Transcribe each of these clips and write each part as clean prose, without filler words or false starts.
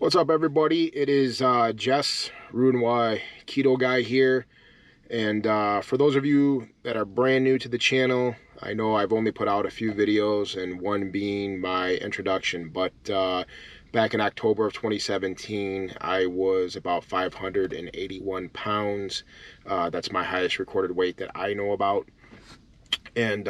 What's up, everybody? It is Jess RnyKetoGuy here. And for those of you that are brand new to the channel, I know I've only put out a few videos, and one being my introduction. But back in October of 2017, I was about 581 pounds. That's my highest recorded weight that I know about. And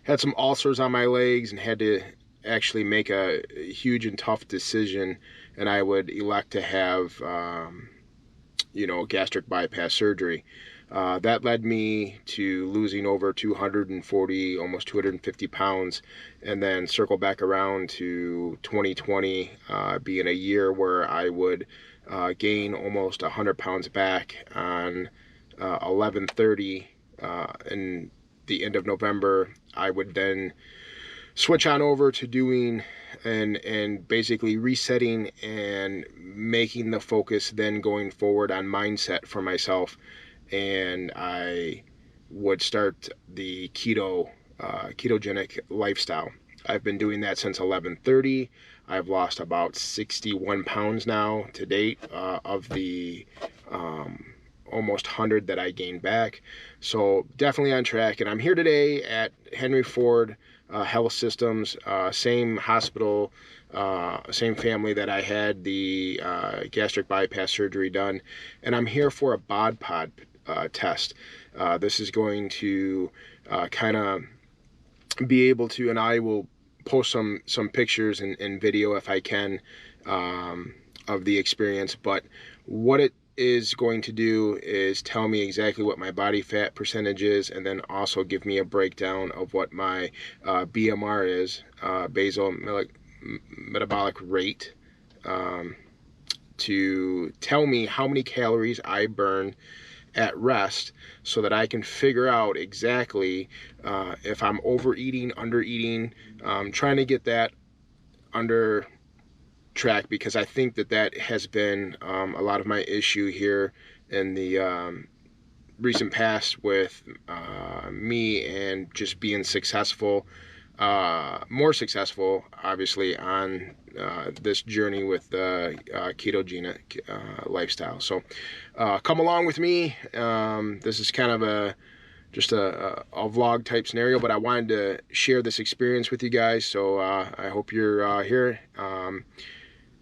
had some ulcers on my legs and had to actually make a huge and tough decision, and I would elect to have gastric bypass surgery. That led me to losing over 240, almost 250 pounds, and then circle back around to 2020 being a year where I would gain almost 100 pounds back on 11/30 in the end of November. I would then switch on over to doing and basically resetting and making the focus then going forward on mindset for myself. And I would start the ketogenic lifestyle. I've been doing that since 11/30. I've lost about 61 pounds now to date of the almost 100 that I gained back. So definitely on track. And I'm here today at Henry Ford Health Systems, same hospital, same family that I had the gastric bypass surgery done. And I'm here for a Bod Pod test. This is going to kind of be able to, and I will post some pictures and video if I can of the experience. But what it is going to do is tell me exactly what my body fat percentage is, and then also give me a breakdown of what my BMR is, basal metabolic rate, to tell me how many calories I burn at rest, so that I can figure out exactly if I'm overeating, undereating, trying to get that under track, because I think that has been a lot of my issue here in the recent past with me and just being successful, more successful obviously on this journey with the ketogenic lifestyle. So come along with me. This is kind of just a vlog type scenario, but I wanted to share this experience with you guys. So I hope you're here.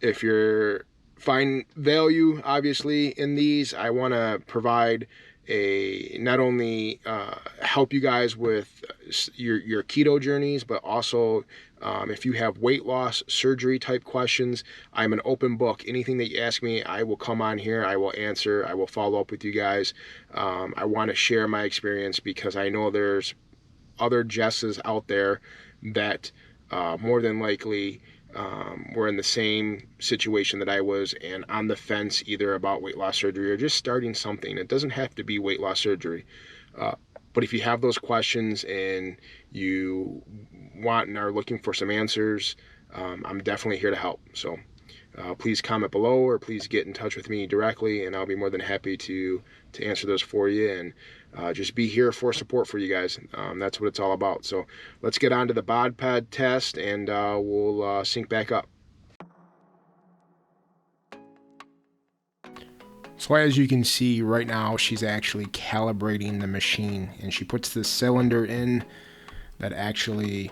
If you're find value obviously in these, I want to provide not only help you guys with your keto journeys, but also if you have weight loss surgery type questions, I'm an open book. Anything that you ask me, I will come on here, I will answer, I will follow up with you guys. I want to share my experience, because I know there's other Jesses out there that more than likely were in the same situation that I was, and on the fence either about weight loss surgery or just starting something. It doesn't have to be weight loss surgery, but if you have those questions and you want and are looking for some answers, I'm definitely here to help. So please comment below, or please get in touch with me directly, and I'll be more than happy to answer those for you, and just be here for support for you guys. That's what it's all about. So let's get on to the Bod Pod test, and we'll sync back up. So as you can see right now, she's actually calibrating the machine, and she puts the cylinder in that actually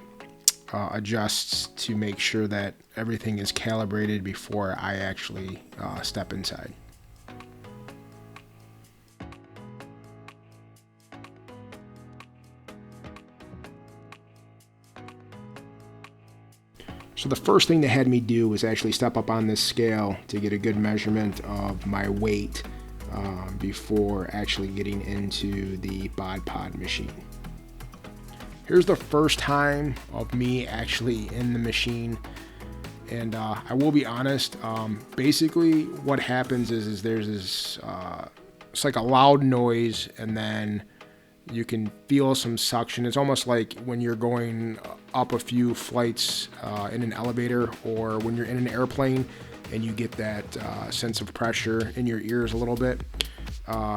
adjusts to make sure that everything is calibrated before I actually step inside. So the first thing they had me do was actually step up on this scale to get a good measurement of my weight before actually getting into the Bod Pod machine. Here's the first time of me actually in the machine, and I will be honest, basically what happens is there's this, it's like a loud noise, and then you can feel some suction. It's almost like when you're going up a few flights in an elevator, or when you're in an airplane and you get that sense of pressure in your ears a little bit.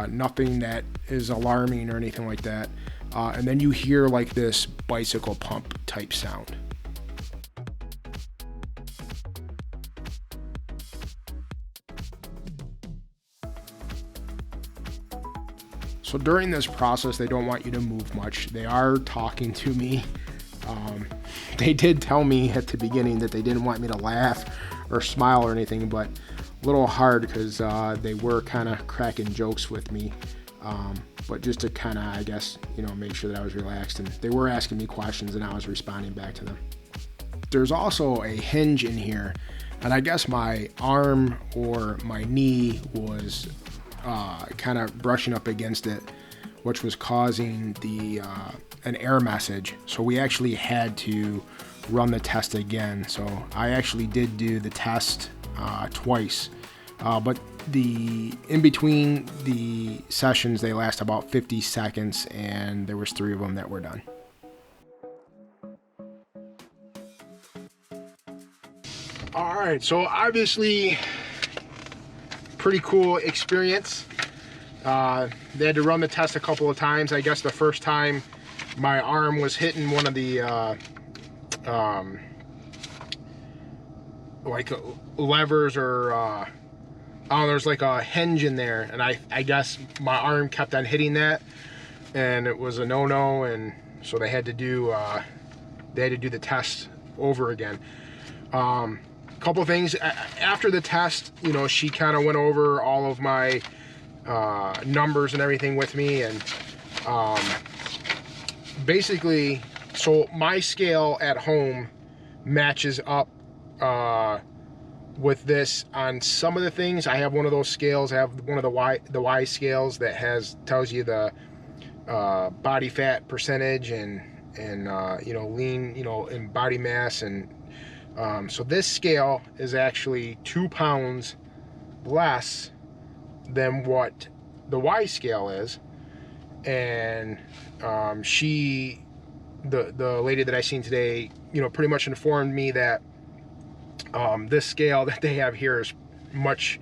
Nothing that is alarming or anything like that. And then you hear like this bicycle pump type sound. So during this process, they don't want you to move much. They are talking to me. They did tell me at the beginning that they didn't want me to laugh or smile or anything, but a little hard because they were kind of cracking jokes with me. But just to kind of, I guess, make sure that I was relaxed, and they were asking me questions and I was responding back to them. There's also a hinge in here, and I guess my arm or my knee was kind of brushing up against it, which was causing an error message. So we actually had to run the test again. So I actually did do the test twice, but in between the sessions, they last about 50 seconds, and there was 3 of them that were done. All right, so obviously pretty cool experience. They had to run the test a couple of times. I guess the first time my arm was hitting one of the like levers, or I don't know, there's like a hinge in there, and I guess my arm kept on hitting that, and it was a no-no, and so they had to do the test over again. Couple things after the test, she kind of went over all of my numbers and everything with me, and basically, so my scale at home matches up with this on some of the things. I have one of those scales. I have one of the Y scales that tells you the body fat percentage and lean, and body mass, and so this scale is actually 2 pounds less than what the Y scale is, and the lady that I seen today, pretty much informed me that this scale that they have here is much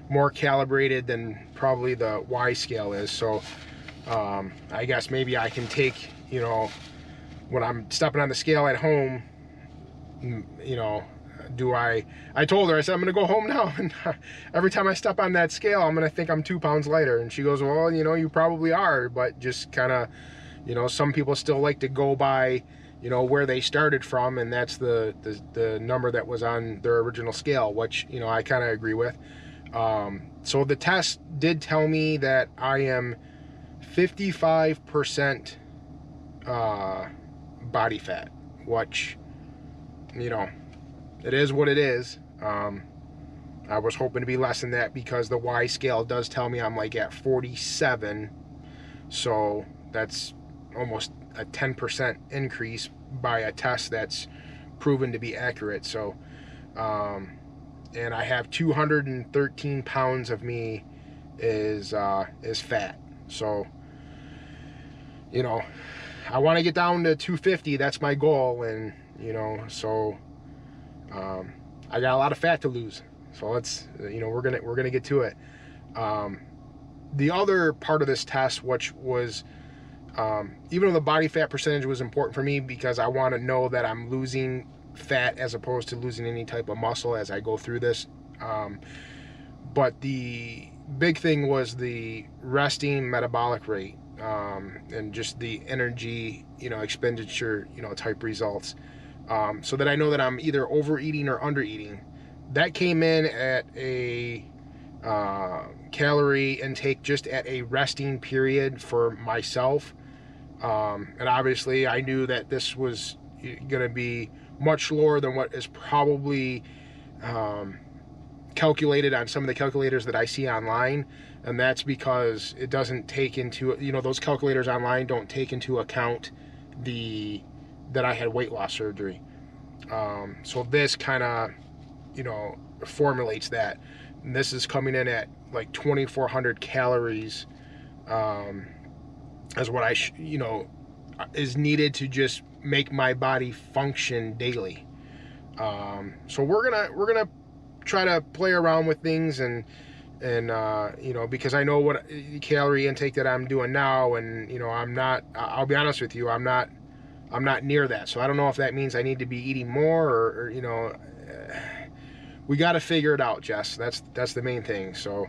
more calibrated than probably the Y scale is. So I guess maybe I can take, when I'm stepping on the scale at home, I told her, I said, I'm gonna go home now, and every time I step on that scale, I'm gonna think I'm 2 pounds lighter. And she goes, well, you probably are, but just kind of, some people still like to go by, where they started from, and that's the number that was on their original scale, which, I kind of agree with. So the test did tell me that I am 55% body fat, which, it is what it is. I was hoping to be less than that, because the Y scale does tell me I'm like at 47. So that's almost a 10% increase by a test that's proven to be accurate. So, and I have 213 pounds of me is fat. So, I want to get down to 250. That's my goal. And, so, I got a lot of fat to lose. So let's, we're gonna get to it. The other part of this test, which was, even though the body fat percentage was important for me, because I want to know that I'm losing fat as opposed to losing any type of muscle as I go through this. But the big thing was the resting metabolic rate, and just the energy, expenditure, type results. So that I know that I'm either overeating or undereating. That came in at a calorie intake just at a resting period for myself. And obviously I knew that this was going to be much lower than what is probably calculated on some of the calculators that I see online. And that's because it doesn't take into, those calculators online don't take into account that I had weight loss surgery. So this kind of, formulates that. And this is coming in at like 2,400 calories, as what is needed to just make my body function daily. So we're gonna try to play around with things, and because I know what calorie intake that I'm doing now, and I'll be honest with you, I'm not near that. So I don't know if that means I need to be eating more, or we got to figure it out, Jess. That's the main thing. So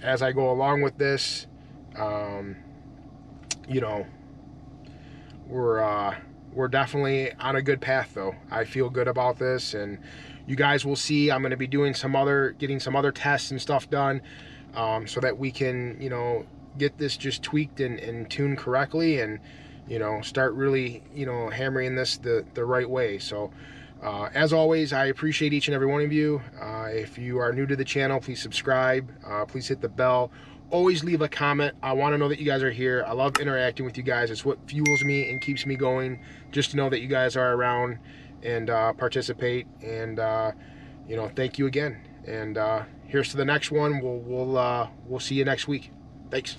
as I go along with this, You know, we're definitely on a good path, though. I feel good about this, and you guys will see. I'm going to be doing getting some other tests and stuff done, so that we can, you know, get this just tweaked and tuned correctly, and, you know, start really, you know, hammering this the right way. So as always, I appreciate each and every one of you. If you are new to the channel, please subscribe. Please hit the bell. Always leave a comment. I want to know that you guys are here. I love interacting with you guys. It's what fuels me and keeps me going, just to know that you guys are around and participate. And you know, thank you again. And here's to the next one. We'll see you next week. Thanks.